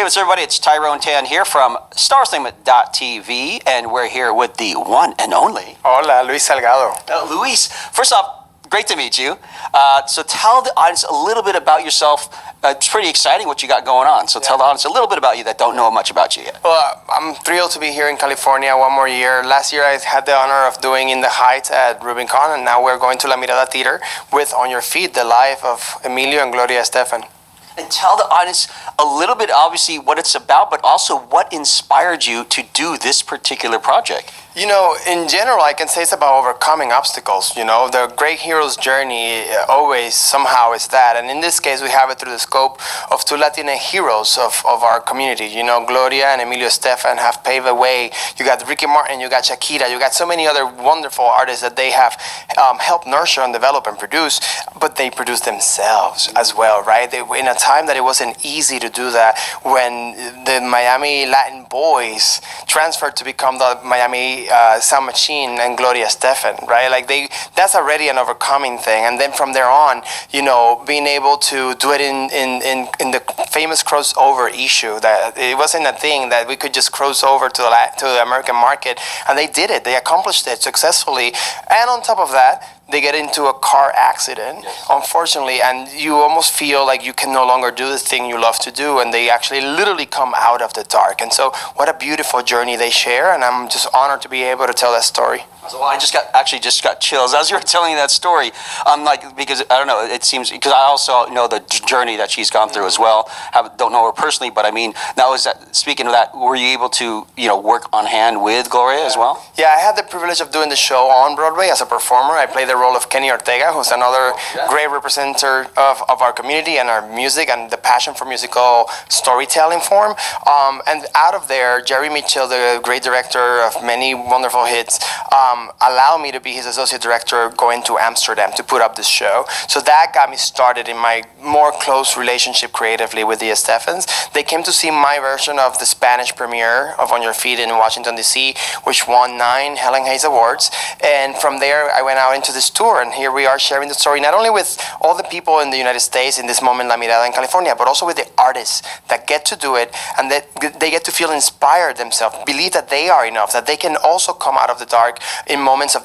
Greetings, everybody. It's Tyrone TANN here from StarSegment.tv, and we're here with the one and only. Hola, Luis Salgado. Luis, first off, great to meet you. So tell the audience a little bit about yourself. It's pretty exciting what you got going on. So tell the audience a little bit about you that don't know much about you yet. Well, I'm thrilled to be here in California one more year. Last year I had the honor of doing In the Heights at Rubicon, and now we're going to La Mirada Theater with On Your Feet, the life of Emilio and GLORIA ESTEFAN. And tell the audience a little bit, obviously, what it's about, but also what inspired you to do this particular project. You know, in general, I can say it's about overcoming obstacles. You know, the great hero's journey always somehow is that. And in this case, we have it through the scope of two Latina heroes of our community. You know, GLORIA and Emilio Estefan have paved the way. You got Ricky Martin, you got Shakira, you got so many other wonderful artists that they have helped nurture and develop and produce, but they produce themselves as well, right? In a time that it wasn't easy to do that, when the Miami Latin boys transferred to become the Miami Sound Machine and GLORIA ESTEFAN, right? Like that's already an overcoming thing. And then from there on, you know, being able to do it in the famous crossover issue, that it wasn't a thing that we could just cross over to the American market, and they did it. They accomplished it successfully. And on top of that, they get into a car accident, unfortunately, and you almost feel like you can no longer do the thing you love to do, and they actually literally come out of the dark. And so what a beautiful journey they share, and I'm just honored to be able to tell that story. Well, I just got chills as you were telling that story. Because I don't know, it seems, because I also know the journey that she's gone through as well. Don't know her personally, but I mean, now speaking of that, were you able to, you know, work on hand with GLORIA as well? Yeah, I had the privilege of doing the show on Broadway as a performer. I played the role of Kenny Ortega, who's another great representative of our community and our music and the passion for musical storytelling form. And out of there, Jerry Mitchell, the great director of many wonderful hits, allowed me to be his associate director going to Amsterdam to put up this show. So that got me started in my more close relationship creatively with the Estefans. They came to see my version of the Spanish premiere of On Your Feet in Washington, D.C., which won 9 Helen Hayes Awards. And from there, I went out into this tour, and here we are sharing the story, not only with all the people in the United States, in this moment, La Mirada in California, but also with the artists that get to do it, and that they get to feel inspired themselves, believe that they are enough, that they can also come out of the dark in moments of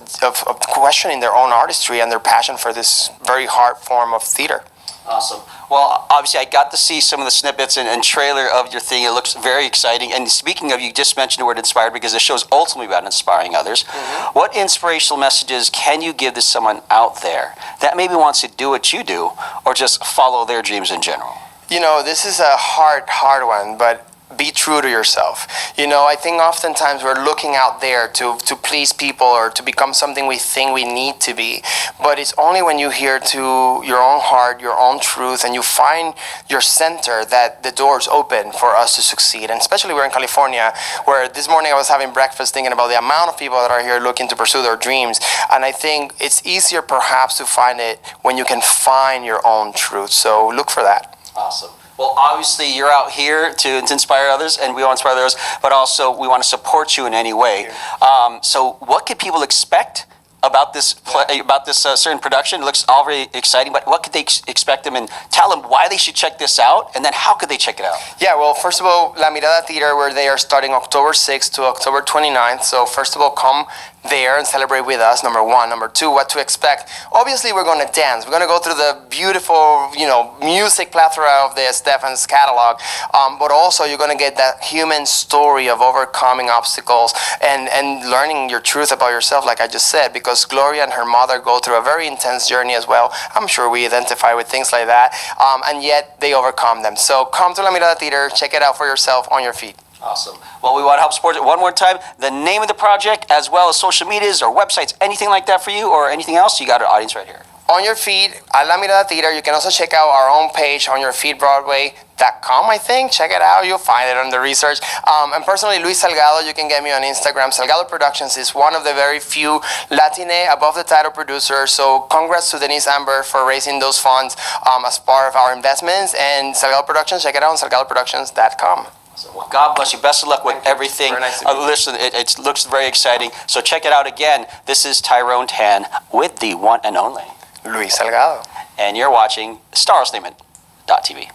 questioning their own artistry and their passion for this very hard form of theater. Awesome. Well, obviously, I got to see some of the snippets and trailer of your thing. It looks very exciting. And speaking of, you just mentioned the word inspired, because the show's ultimately about inspiring others. Mm-hmm. What inspirational messages can you give to someone out there that maybe wants to do what you do, or just follow their dreams in general? You know, this is a hard one, but be true to yourself. You know, I think oftentimes we're looking out there to please people or to become something we think we need to be. But it's only when you hear to your own heart, your own truth, and you find your center that the doors open for us to succeed. And especially we're in California, where this morning I was having breakfast thinking about the amount of people that are here looking to pursue their dreams. And I think it's easier perhaps to find it when you can find your own truth. So look for that. Awesome. Well, obviously, you're out here to inspire others, and we want to inspire others, but also we want to support you in any way. So what can people expect about this certain production? It looks all very exciting, but what could they expect them, and tell them why they should check this out, and then how could they check it out? Yeah, well, first of all, La Mirada Theater, where they are starting October 6th to October 29th. So first of all, come there and celebrate with us, number one. Number two, what to expect. Obviously, we're going to dance. We're going to go through the beautiful, you know, music plethora of the Estefan's catalog, but also you're going to get that human story of overcoming obstacles and learning your truth about yourself, like I just said, because GLORIA and her mother go through a very intense journey as well. I'm sure we identify with things like that, and yet they overcome them. So come to La Mirada Theater, check it out for yourself, On Your Feet. Awesome. Well, we want to help support it one more time. The name of the project, as well as social medias or websites, anything like that for you, or anything else, you got our audience right here. On Your Feet at La Mirada Theater. You can also check out our own page, onyourfeetbroadway.com, I think. Check it out. You'll find it under research. And personally, Luis Salgado, you can get me on Instagram. Salgado Productions is one of the very few Latine above the title producers. So congrats to Denise Amber for raising those funds as part of our investments. And Salgado Productions, check it out on salgadoproductions.com. Well, God bless you. Best of luck with everything. Very nice to meet you. Listen, it looks very exciting. So check it out again. This is Tyrone TANN with the one and only Luis Salgado. And you're watching StarSegment.tv.